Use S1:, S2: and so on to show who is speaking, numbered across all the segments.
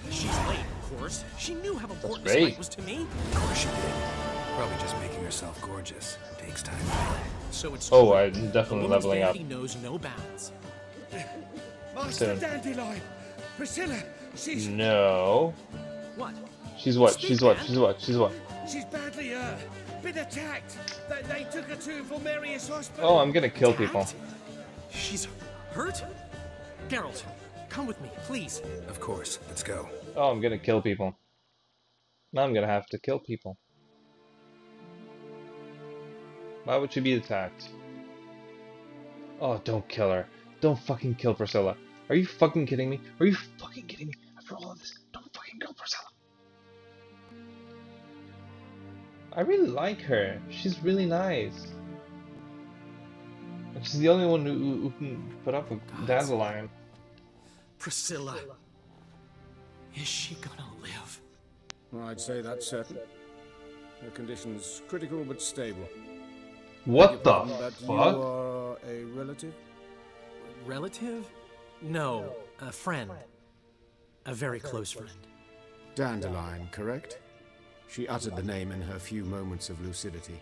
S1: She's late, of course. She knew how important this
S2: great.
S1: night was to me.
S3: Of course she did. Probably just making herself gorgeous. Takes time.
S1: So it's
S2: Oh,
S1: true.
S2: I'm
S1: The
S2: definitely
S1: woman's
S2: leveling up.
S1: vanity knows no bounds.
S4: Master
S2: Soon.
S4: Dandelion! Priscilla! She's
S2: No.
S1: What?
S2: She's what?
S1: Speak,
S2: She's what?
S1: man.
S2: She's what? She's what?
S4: she's badly been attacked. They took her to Valmerius Hospital.
S2: Oh, I'm gonna kill people.
S1: Attacked? She's hurt? Geralt, come with me, please.
S3: Of course. Let's go.
S2: Oh, I'm gonna kill people. Now I'm gonna have to kill people. Why would she be attacked? Oh, don't kill her. Don't fucking kill Priscilla. Are you fucking kidding me? Are you fucking kidding me? After all of this, don't fucking kill Priscilla. I really like her. She's really nice. And she's the only one who can put up with Dandelion.
S1: Priscilla. Is she gonna live?
S5: I'd say that's certain. Her condition's critical but stable.
S2: What the
S5: Pardon, but you
S2: fuck?
S5: are a relative?
S1: Relative? No, a friend. A very close friend.
S5: Dandelion, correct? She uttered the name in her few moments of lucidity.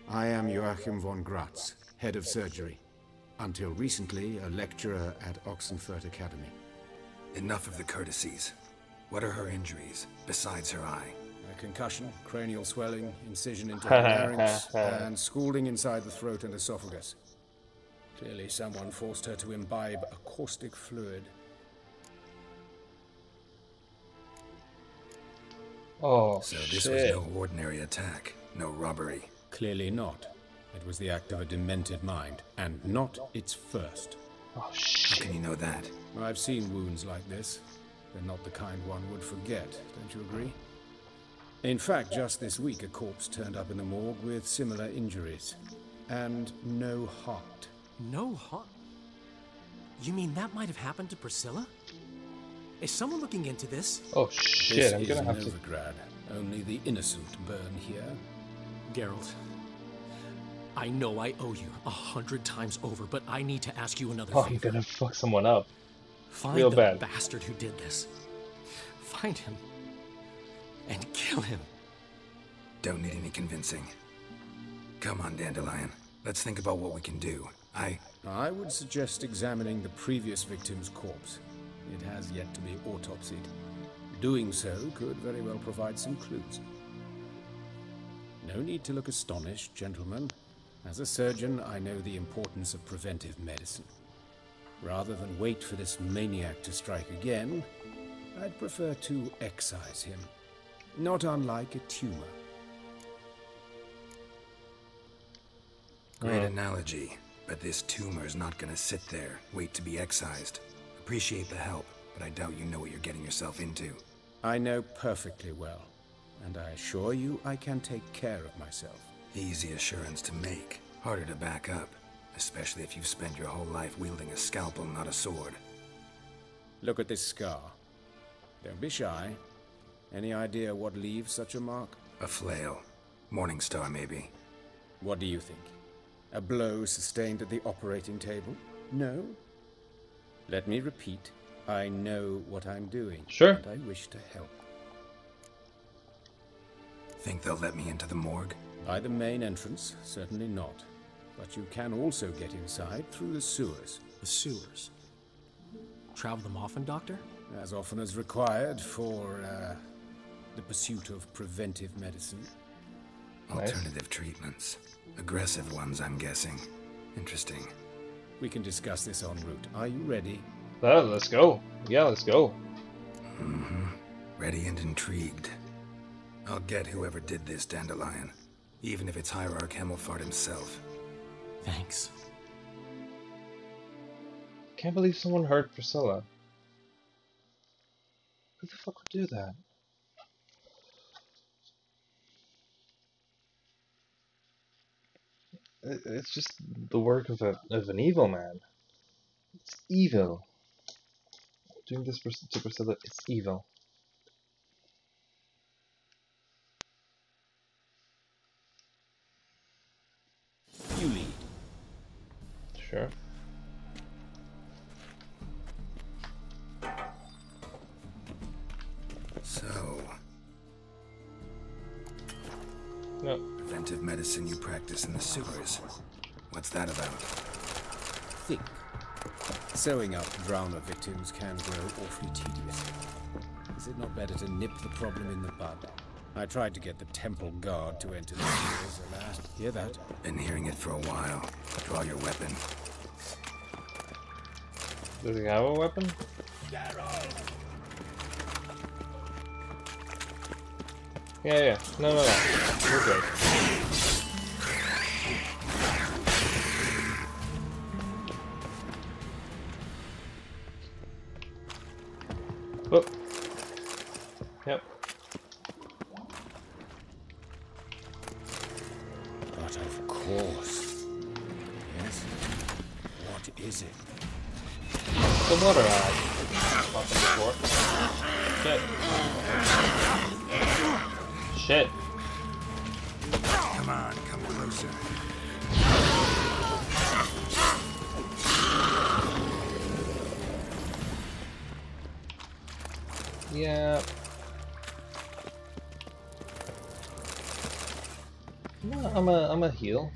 S5: I am Joachim von Gratz, head of surgery. Until recently, a lecturer at Oxenfurt Academy.
S3: Enough of the courtesies. What are her injuries, besides her eye?
S5: A concussion, cranial swelling, incision into the larynx, and scalding inside the throat and esophagus. Clearly someone forced her to imbibe a caustic fluid.
S2: Oh,
S3: So this
S2: shit.
S3: was no ordinary attack. No robbery.
S5: Clearly not. It was the act of a demented mind, and not its first.
S2: Oh,
S3: How
S2: shit.
S3: can you know that?
S5: I've seen wounds like this. They're not the kind one would forget, don't you agree? In fact, just this week a corpse turned up in the morgue with similar injuries. And no heart.
S1: No heart? You mean that might have happened to Priscilla? Is someone looking into this?
S2: Oh,
S5: This
S2: shit. I'm
S5: is
S2: gonna have to.
S5: Novigrad. Only the innocent burn here.
S1: Geralt, I know I owe you 100 times over, but I need to ask you another
S2: Oh, I'm
S1: favor.
S2: gonna fuck someone up.
S1: Find
S2: real
S1: the
S2: bad.
S1: bastard who did this. Find him. And kill him.
S3: Don't need any convincing. Come on, Dandelion. Let's think about what we can do.
S5: I would suggest examining the previous victim's corpse. It has yet to be autopsied. Doing so could very well provide some clues. No need to look astonished, gentlemen. As a surgeon, I know the importance of preventive medicine. Rather than wait for this maniac to strike again, I'd prefer to excise him. Not unlike a tumor.
S3: Great analogy, but this tumor's not gonna sit there, wait to be excised. Appreciate the help, but I doubt you know what you're getting yourself into.
S5: I know perfectly well, and I assure you I can take care of myself.
S3: Easy assurance to make, harder to back up, especially if you've spent your whole life wielding a scalpel, not a sword.
S5: Look at this scar. Don't be shy. Any idea what leaves such a mark?
S3: A flail. Morning star, maybe.
S5: What do you think? A blow sustained at the operating table? No? Let me repeat. I know what I'm doing.
S2: Sure.
S5: And I wish to help.
S3: Think they'll let me into the morgue?
S5: By the main entrance, certainly not. But you can also get inside through the sewers.
S1: The sewers. Travel them often, Doctor?
S5: As often as required for, the pursuit of preventive medicine.
S2: Nice.
S3: Alternative treatments. Aggressive ones, I'm guessing. Interesting.
S5: We can discuss this en route. Are you ready?
S2: Let's go. Yeah, let's go.
S3: Ready and intrigued. I'll get whoever did this, Dandelion. Even if it's Hierarch Hemmelfart himself.
S1: Thanks.
S2: Can't believe someone hurt Priscilla. Who the fuck would do that? It's just the work of an evil man. It's evil. Doing this to Priscilla, it's evil.
S5: You lead.
S2: Sure.
S3: So,
S2: No.
S3: preventive medicine you practice in the sewers. What's that about?
S5: Think. Sewing up drowner victims can grow awfully tedious. Is it not better to nip the problem in the bud? I tried to get the temple guard to enter the sewers, alas. Hear that?
S3: Been hearing it for a while. Draw your weapon.
S2: Does he have a weapon? Yeah. No. We're good. Oh. Yep.
S5: But of course. Yes? What is it?
S2: The water eye. Before. Shit.
S3: Come on, come closer.
S2: Yeah. No, I'm a heal.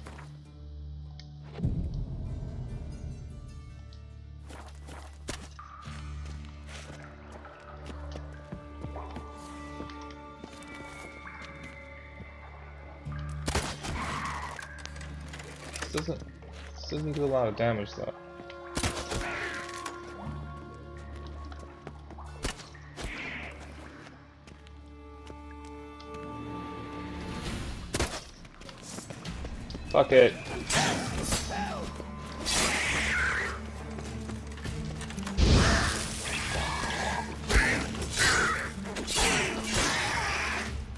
S2: This doesn't do a lot of damage though. Fuck it.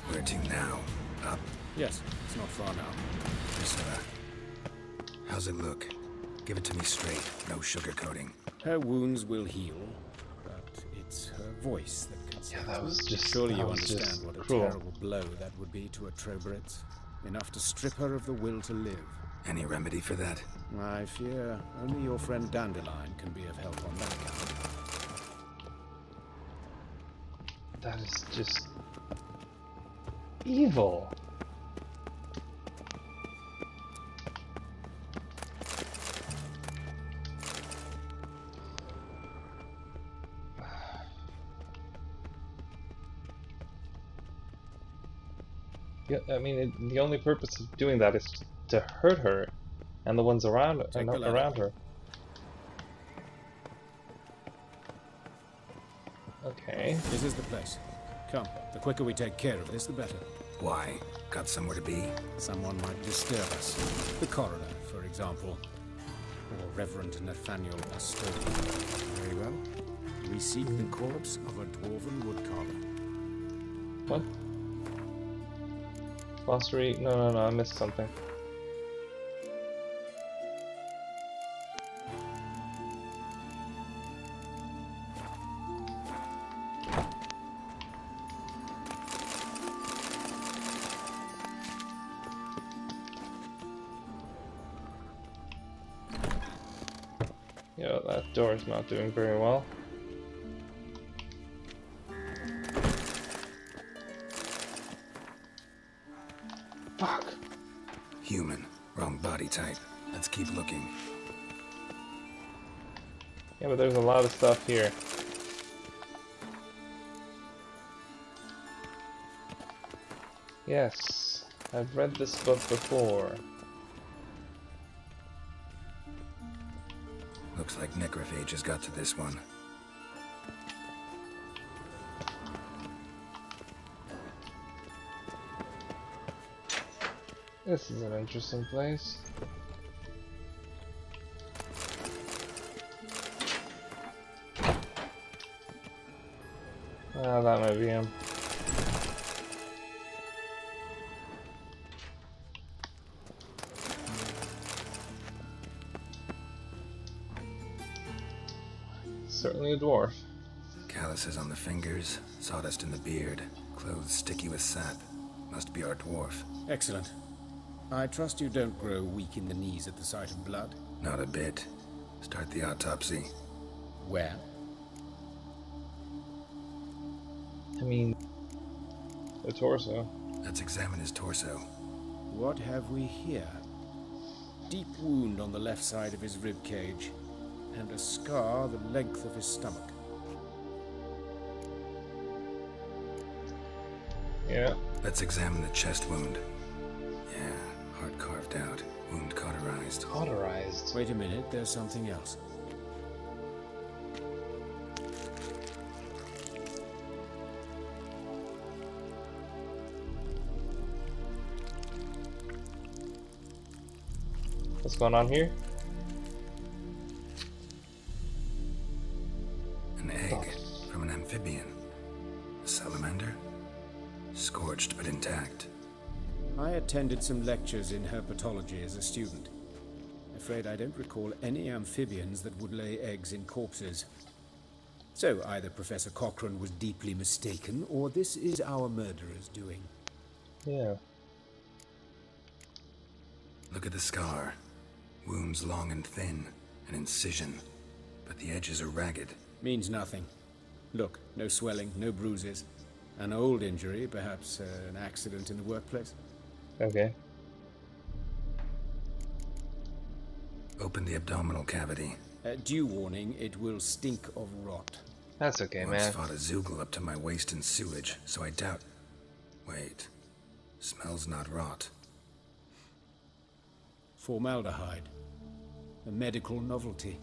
S3: Where to now? Up?
S5: Yes, it's not far now.
S3: Priscilla. How's it look? Give it to me straight. No sugarcoating.
S5: Her wounds will heal, but it's her voice that concerns
S2: Yeah, that was just.
S5: Surely you
S2: that was
S5: understand
S2: just
S5: what a
S2: cruel.
S5: terrible blow that would be to a Trobritz. Enough to strip her of the will to live.
S3: Any remedy for that?
S5: I fear only your friend Dandelion can be of help on that account.
S2: That is just evil. Yeah, I mean, the only purpose of doing that is to hurt her and the ones around her. Okay.
S5: This is the place. Come, the quicker we take care of this, the better.
S3: Why? Got somewhere to be?
S5: Someone might disturb us. The coroner, for example. Or Reverend Nathaniel Astori. Very well. We seek the corpse of a dwarven woodcarver.
S2: What? Glossary? No, I missed something. Yeah, that door is not doing very well. Fuck.
S3: Human. Wrong body type. Let's keep looking.
S2: Yeah, but there's a lot of stuff here. Yes, I've read this book before.
S3: Looks like necrophages got to this one.
S2: This is an interesting place. Ah, that might be him. Certainly a dwarf.
S3: Calluses on the fingers, sawdust in the beard, clothes sticky with sap. Must be our dwarf.
S5: Excellent. I trust you don't grow weak in the knees at the sight of blood.
S3: Not a bit. Start the autopsy.
S5: Where?
S2: I mean, the torso.
S3: Let's examine his torso.
S5: What have we here? Deep wound on the left side of his rib cage, and a scar the length of his stomach.
S2: Yeah.
S3: Let's examine the chest wound. Yeah, heart carved out, wound cauterized.
S2: Cauterized.
S5: Wait a minute, there's something else.
S2: What's going on here?
S3: An egg from an amphibian. A salamander? Scorched but intact.
S5: I attended some lectures in herpetology as a student. Afraid I don't recall any amphibians that would lay eggs in corpses. So either Professor Cochrane was deeply mistaken, or this is our murderer's doing.
S2: Yeah.
S3: Look at the scar. Wounds long and thin, an incision, but the edges are ragged.
S5: Means nothing. Look, no swelling, no bruises. An old injury, perhaps an accident in the workplace.
S2: Okay.
S3: Open the abdominal cavity.
S5: Due warning, it will stink of rot.
S2: That's okay,
S3: Once
S2: man.
S3: fought a Zoogle up to my waist in sewage, so I doubt... Wait. Smells not rot.
S5: Formaldehyde. A medical novelty.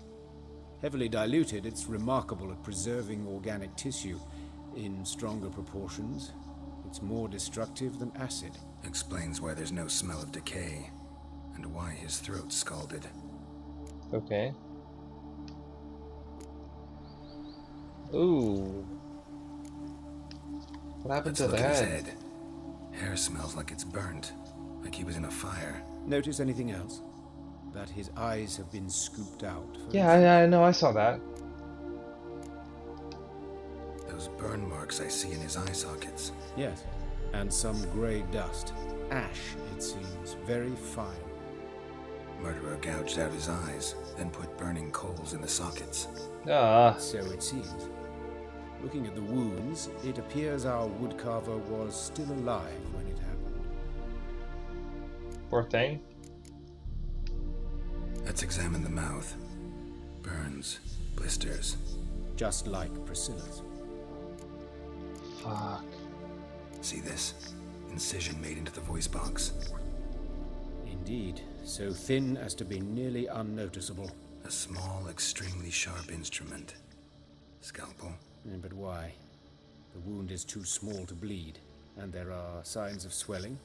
S5: Heavily diluted, it's remarkable at preserving organic tissue. In stronger proportions, it's more destructive than acid.
S3: Explains why there's no smell of decay, and why his throat's scalded.
S2: Okay. Ooh. What happened
S3: Let's
S2: to
S3: look
S2: the
S3: at his
S2: head?
S3: head. Hair smells like it's burnt, like he was in a fire.
S5: Notice anything else? That his eyes have been scooped out.
S2: Yeah, I know, I saw that.
S3: Those burn marks I see in his eye sockets.
S5: Yes, and some grey dust. Ash, it seems, very fine.
S3: Murderer gouged out his eyes, then put burning coals in the sockets.
S2: Ah,
S5: So it seems. Looking at the wounds, it appears our woodcarver was still alive when it happened.
S2: poor thing.
S3: Let's examine the mouth. Burns, blisters.
S5: Just like Priscilla's.
S2: Fuck.
S3: See this? Incision made into the voice box.
S5: Indeed, so thin as to be nearly unnoticeable.
S3: A small, extremely sharp instrument. Scalpel.
S5: But why? The wound is too small to bleed, and there are signs of swelling.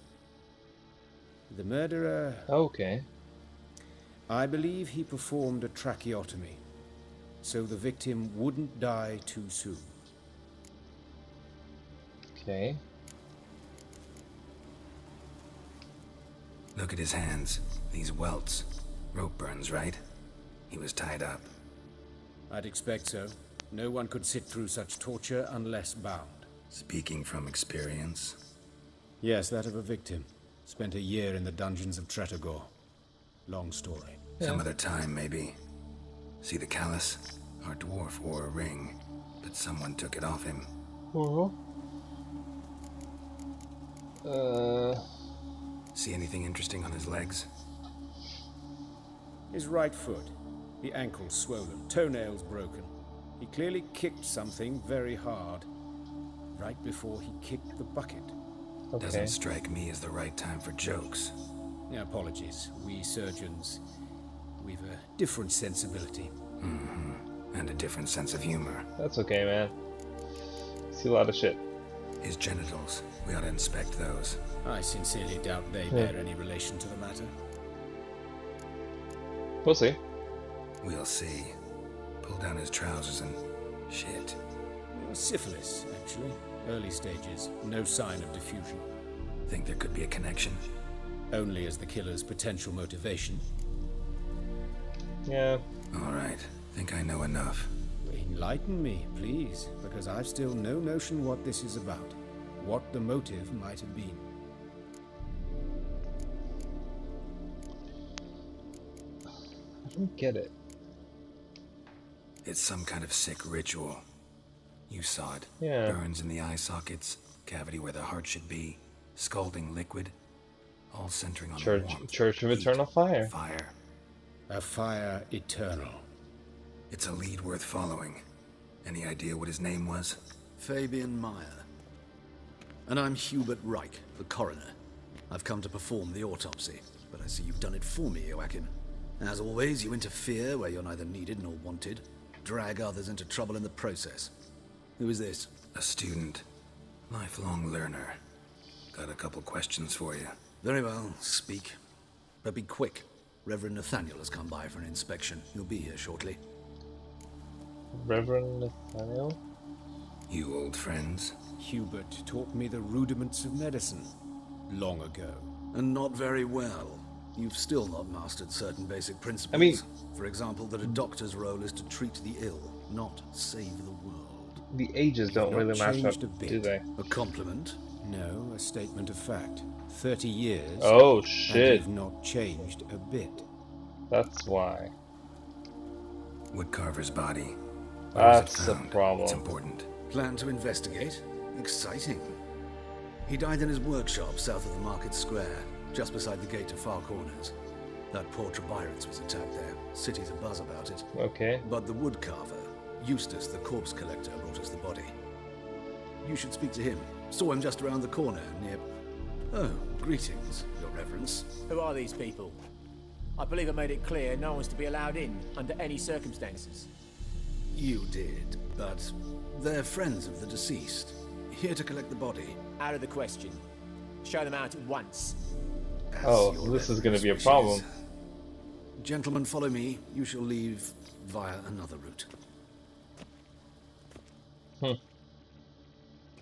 S5: The murderer...
S2: Okay.
S5: I believe he performed a tracheotomy, so the victim wouldn't die too soon.
S2: Okay.
S3: Look at his hands. These welts. Rope burns, right? He was tied up.
S5: I'd expect so. No one could sit through such torture unless bound.
S3: Speaking from experience.
S5: Yes, that of a victim. Spent a year in the dungeons of Tretogor. Long story.
S3: Some other time, maybe. See the callus? Our dwarf wore a ring, but someone took it off him. See anything interesting on his legs?
S5: His right foot. The ankle swollen, toenails broken. He clearly kicked something very hard. Right before he kicked the bucket.
S2: Okay.
S3: Doesn't strike me as the right time for jokes.
S5: Apologies. We surgeons, we've a different sensibility.
S3: And a different sense of humor.
S2: That's okay, man. See a lot of shit.
S3: His genitals. We ought to inspect those.
S5: I sincerely doubt they bear any relation to the matter.
S2: We'll see.
S3: We'll see. Pull down his trousers and... shit.
S5: Syphilis, actually. Early stages. No sign of diffusion.
S3: Think there could be a connection?
S5: Only as the killer's potential motivation.
S2: Yeah.
S3: Alright. Think I know enough.
S5: Enlighten me, please, because I've still no notion what this is about. What the motive might have been.
S2: I don't get it.
S3: It's some kind of sick ritual. You saw it.
S2: Yeah.
S3: Burns in the eye sockets, cavity where the heart should be, scalding liquid, all centering on warmth.
S2: Church of
S3: heat,
S2: Eternal Fire.
S3: Fire.
S5: A fire eternal.
S3: It's a lead worth following. Any idea what his name was?
S6: Fabian Meyer. And I'm Hubert Reich, the coroner. I've come to perform the autopsy, but I see you've done it for me, Joachim. As always, you interfere where you're neither needed nor wanted, drag others into trouble in the process. Who is this?
S3: A student. Lifelong learner. Got a couple questions for you.
S6: Very well, speak. But be quick. Reverend Nathaniel has come by for an inspection. He'll be here shortly.
S2: Reverend Nathaniel?
S3: You old friends?
S5: Hubert taught me the rudiments of medicine long ago.
S6: And not very well. You've still not mastered certain basic principles.
S2: I mean,
S6: for example, that a doctor's role is to treat the ill, not save the world.
S2: the ages don't
S5: Not
S2: really match up,
S5: changed a bit.
S2: do they?
S6: A compliment?
S5: No, a statement of fact. 30 years.
S2: Oh,
S5: And
S2: shit.
S5: you've not changed a bit.
S2: That's why.
S3: Woodcarver's body. Where was it
S2: That's a
S3: found?
S2: problem.
S3: It's important.
S6: Plan to investigate? Exciting. He died in his workshop south of the market square, just beside the gate to Far Corners. That poor Trebirans was attacked there. City's abuzz about it.
S2: Okay.
S6: But the woodcarver, Eustace the corpse collector, brought us the body. You should speak to him. Saw him just around the corner near... Oh, greetings, your reverence.
S1: Who are these people? I believe I made it clear no one's to be allowed in under any circumstances.
S6: You did, but they're friends of the deceased. Here to collect the body.
S1: Out of the question. Show them out at once.
S6: As
S2: Oh,
S6: your
S2: this is gonna
S6: reverence
S2: be a
S6: wishes.
S2: problem.
S6: Gentlemen, follow me. You shall leave via another route.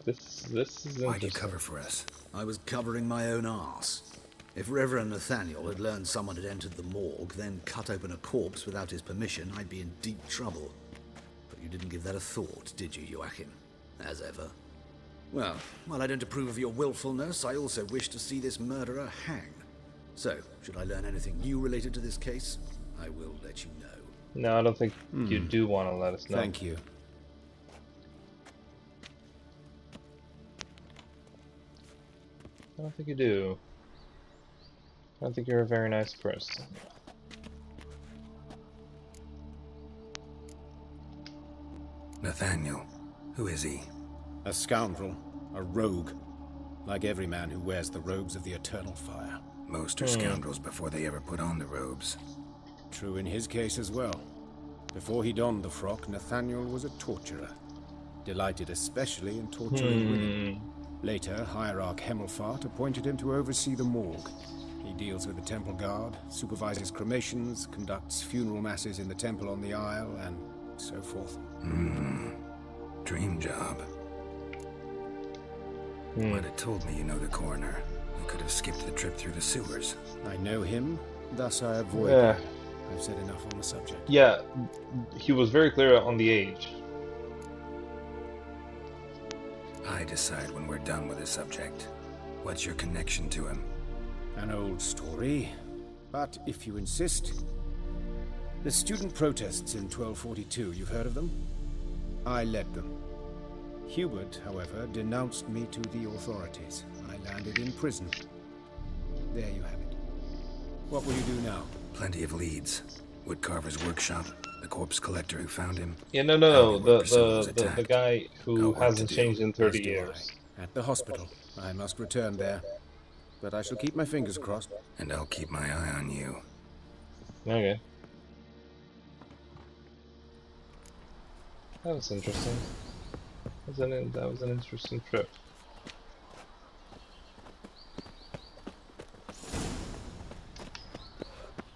S2: This is
S3: Why'd you
S2: interesting.
S3: cover for us?
S6: I was covering my own arse. If Reverend Nathaniel had learned someone had entered the morgue, then cut open a corpse without his permission, I'd be in deep trouble. But you didn't give that a thought, did you, Joachim? As ever. Well, while I don't approve of your willfulness, I also wish to see this murderer hang. So, should I learn anything new related to this case, I will let you know.
S2: No, I don't think you do want to let us know.
S5: Thank you.
S2: I don't think you do. I don't think you're a very nice person.
S3: Nathaniel. Who is he?
S5: A scoundrel. A rogue. Like every man who wears the robes of the Eternal Fire.
S3: Most are scoundrels before they ever put on the robes.
S5: True in his case as well. Before he donned the frock, Nathaniel was a torturer. Delighted especially in torturing women. Later, Hierarch Hemmelfart appointed him to oversee the morgue. He deals with the temple guard, supervises cremations, conducts funeral masses in the temple on the Isle, and so forth.
S3: Dream job. Might have told me you know the coroner. You could have skipped the trip through the sewers.
S5: I know him, thus I avoid
S2: Yeah.
S5: him. I've said enough on the subject.
S2: Yeah, he was very clear on the age.
S3: I decide when we're done with the subject. What's your connection to him?
S5: An old story, but if you insist. The student protests in 1242, you've heard of them? I led them. Hubert, however, denounced me to the authorities. I landed in prison. There you have it. What will you do now?
S3: Plenty of leads. Woodcarver's workshop, the corpse collector who found him.
S2: Yeah, no,
S3: How were Priscilla's
S2: the
S3: attacked?
S2: guy who
S3: Know what
S2: hasn't
S3: to do.
S2: changed in 30
S5: As do
S2: years.
S5: I. At the hospital. I must return there. But I shall keep my fingers crossed.
S3: And I'll keep my eye on you.
S2: Okay. That was interesting. That was an interesting trip.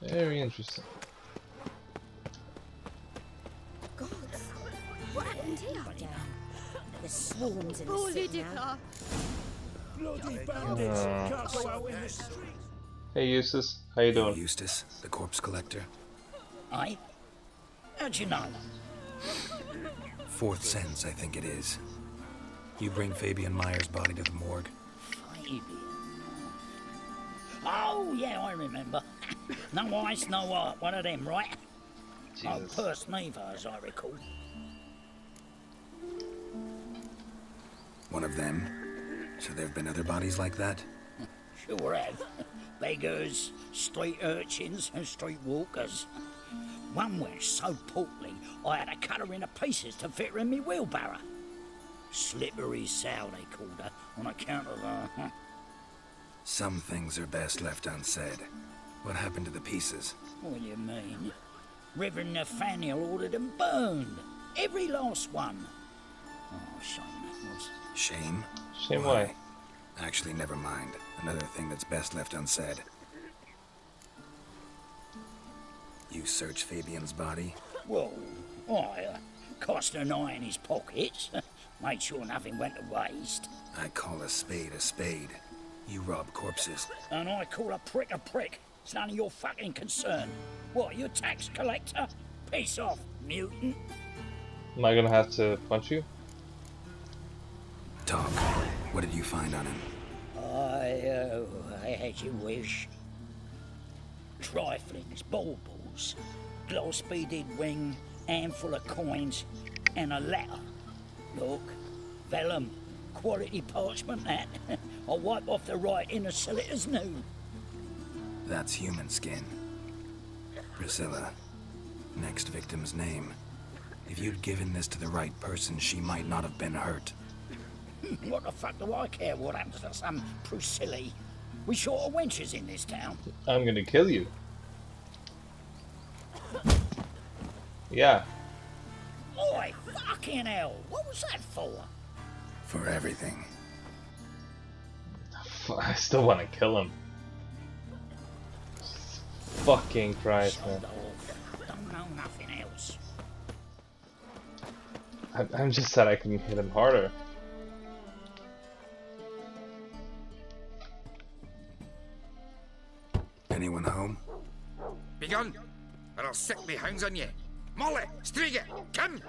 S2: Very interesting.
S7: Gods, what happened here? There's swarms in the city now.
S4: Bloody bandits! Can't go out in the street.
S2: Hey Eustace, how you doing?
S3: Eustace, the corpse collector.
S8: Aye? How'd you know?
S3: Fourth sense, I think it is. You bring Fabian Meyer's body to the morgue.
S8: Fabian. Oh, yeah, I remember. No eyes, no heart. One of them, right? Oh,
S2: Jesus.
S8: Purse neither, as I recall.
S3: one of them. So there have been other bodies like that?
S8: Sure have. Beggars, street urchins, and street walkers. One went so portly, I had to cut her into pieces to fit her in me wheelbarrow. Slippery Sal, they called her, on account of her.
S3: Some things are best left unsaid. What happened to the pieces?
S8: What do you mean? Reverend Nathaniel ordered them burned. Every last one. Oh, shame that was.
S3: Shame?
S2: Shame why?
S3: Actually, never mind. Another thing that's best left unsaid. You searched Fabian's body?
S8: Well, I cast an eye in his pockets. Made sure nothing went to waste.
S3: I call a spade a spade. You rob corpses.
S8: And I call a prick a prick. It's none of your fucking concern. What, you a tax collector? Piss off, mutant.
S2: Am I gonna have to punch you?
S3: Talk. What did you find on him?
S8: I had you wish. Triflings, baubles, gloss-beaded ring, handful of coins, and a letter. Look, vellum, quality parchment that. I'll wipe off the writing and sell it as new.
S3: That's human skin. Priscilla. Next victim's name. If you'd given this to the right person, she might not have been hurt.
S8: What the fuck do I care what happens to some Priscilla? We short of wenches in this town.
S2: I'm gonna kill you. Yeah.
S8: Oi, fucking hell! What was that for?
S3: For everything.
S2: I still want to kill him. Fucking Christ, man.
S8: Don't know nothing else.
S2: I'm just sad I couldn't hit him harder.
S3: Anyone home?
S4: Begone, or I'll set me hounds on you. Molly, Striga, come!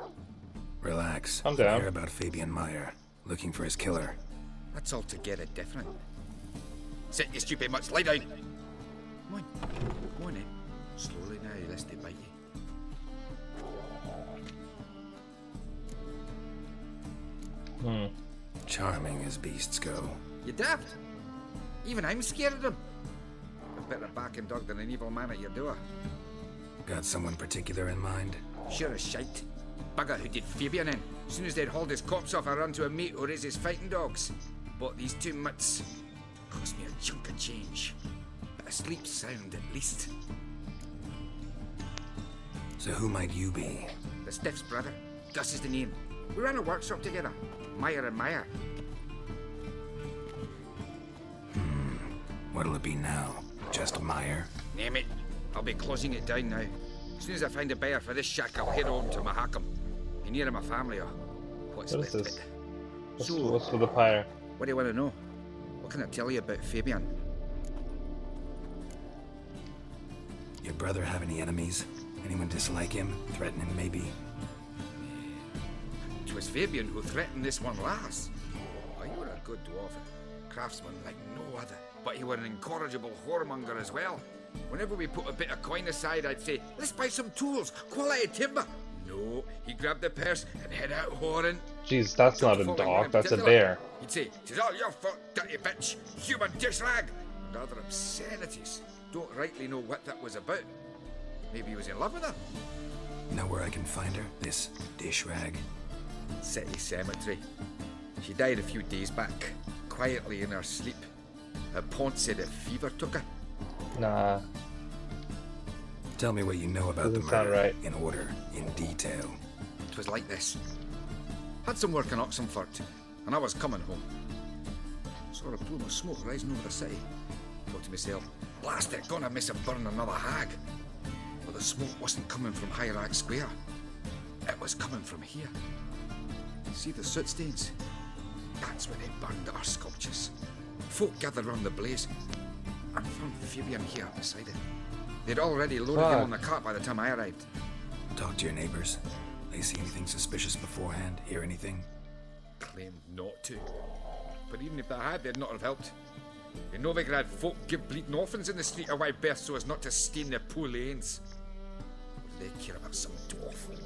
S3: Relax.
S2: I'm down.
S3: Hear about Fabian Meyer, looking for his killer.
S4: That's altogether different. Sit, you stupid mutts, lie down. Come on in. Slowly now, lest they bite you.
S3: Charming as beasts go.
S4: You daft? Even I'm scared of them. A better backing dog than an evil man at your door.
S3: Got someone particular in mind?
S4: Sure as shite. Bugger who did Fabian in. As soon as they'd hauled his corpse off, I run to a mate who raises fighting dogs. Bought these 2 mutts. Cost me a chunk of change. But I sleep sound at least.
S3: So who might you be?
S4: The Stiff's brother. Gus is the name. We ran a workshop together. Meyer and Meyer.
S3: What'll it be now? Just Meyer?
S4: Name it. I'll be closing it down now. As soon as I find a buyer for this shack, I'll head home to Mahakam. Be near my family or what's
S2: What is
S4: left
S2: this?
S4: of it.
S2: What's with the fire?
S4: What do you want to know? What can I tell you about Fabian?
S3: Your brother have any enemies? Anyone dislike him? Threaten him, maybe?
S4: It was Fabian who threatened this one last. Oh, you were a good dwarf, craftsman like no other. But you were an incorrigible whoremonger as well. Whenever we put a bit of coin aside, I'd say, let's buy some tools, quality timber. No, he grabbed the purse and head out whoring.
S2: Jeez, that's not a dog, that's a bear.
S4: He'd say, "'Tis all your fault, dirty bitch, human dish rag," and other obscenities. Don't rightly know what that was about. Maybe he was in love with her.
S3: Know where I can find her? This dish rag?
S4: City cemetery. She died a few days back, quietly in her sleep. Her pont said a fever took her.
S2: Nah.
S3: Tell me what you know about
S2: Doesn't
S3: the
S2: sound
S3: murder,
S2: right.
S3: in order, in detail.
S4: It was like this. Had some work in Oxenfurt, and I was coming home. Saw a plume of smoke rising over the city. Thought to myself, blast it, gonna miss a burn another hag. But the smoke wasn't coming from Hierarch Square. It was coming from here. See the soot stains? That's where they burned our sculptures. Folk gathered round the blaze, and found Fabian here beside it. They'd already loaded him on the cart by the time I arrived.
S3: Talk to your neighbors. They see anything suspicious beforehand? Hear anything?
S4: Claimed not to. But even if they had, they'd not have helped. In Novigrad, folk give bleeding orphans in the street a wide berth so as not to stain their poor lanes. What do they care about some dwarf?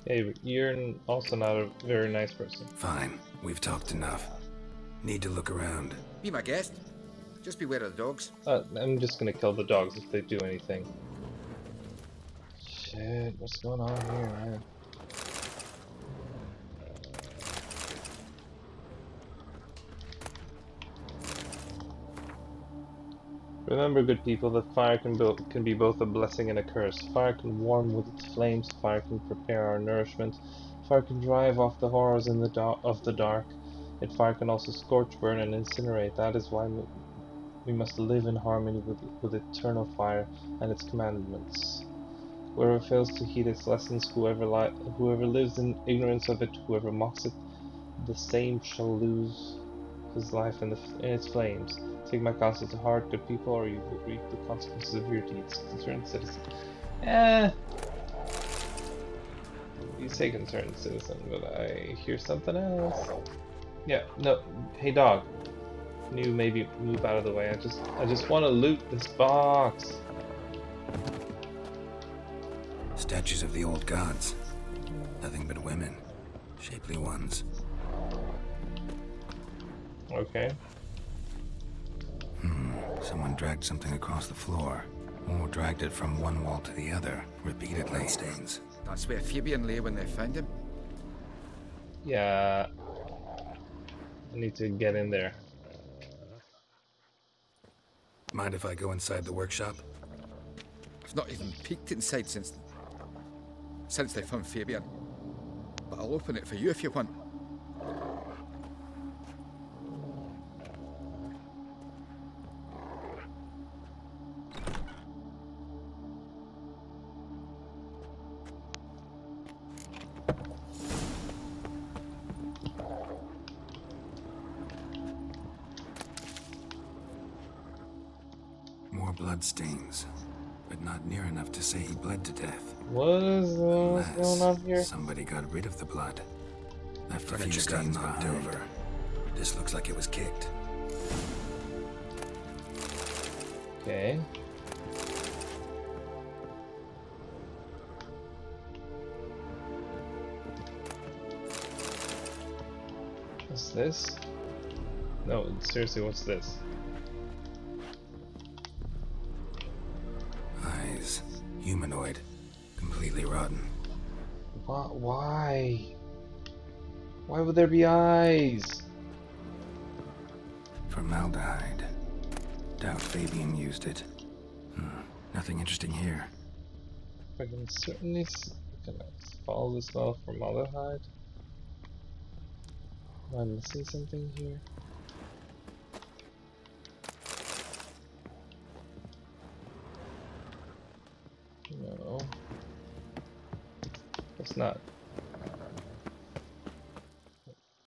S2: Hey, you're also not a very nice person.
S3: Fine, we've talked enough. Need to look around.
S4: Be my guest. Just beware of the dogs.
S2: I'm just gonna kill the dogs if they do anything. Shit, what's going on here, man? Remember, good people, that fire can be both a blessing and a curse. Fire can warm with its flames, fire can prepare our nourishment, fire can drive off the horrors of the dark, yet fire can also scorch, burn, and incinerate. That is why we must live in harmony with eternal fire and its commandments. Whoever fails to heed its lessons, whoever lives in ignorance of it, whoever mocks it, the same shall lose his life in its flames. Take my counsel to heart, good people, or you will reap the consequences of your deeds. Concerned citizen. You say concerned citizen, but I hear something else. Yeah, no. Hey dog. Can you maybe move out of the way? I just want to loot this box.
S3: Statues of the old gods. Nothing but women. Shapely ones.
S2: Okay.
S3: Someone dragged something across the floor. Or dragged it from one wall to the other, repeatedly. Stains.
S4: That's where Fabian lay when they found him.
S2: Yeah. I need to get in there.
S3: Mind if I go inside the workshop?
S4: I've not even peeked inside since they found Fabian. But I'll open it for you if you want.
S3: More blood stains, but not near enough to say he bled to death.
S2: What's going on here?
S3: Somebody got rid of the blood. Left a few stains knocked over. This looks like it was kicked.
S2: Okay. What's this? No, seriously, what's this?
S3: Eyes. Humanoid. Completely rotten.
S2: Why? Why would there be eyes?
S3: Formaldehyde. Doubt Fabian used it. Nothing interesting here.
S2: I can certainly follow the smell of formaldehyde. Am I missing something here? No. It's not.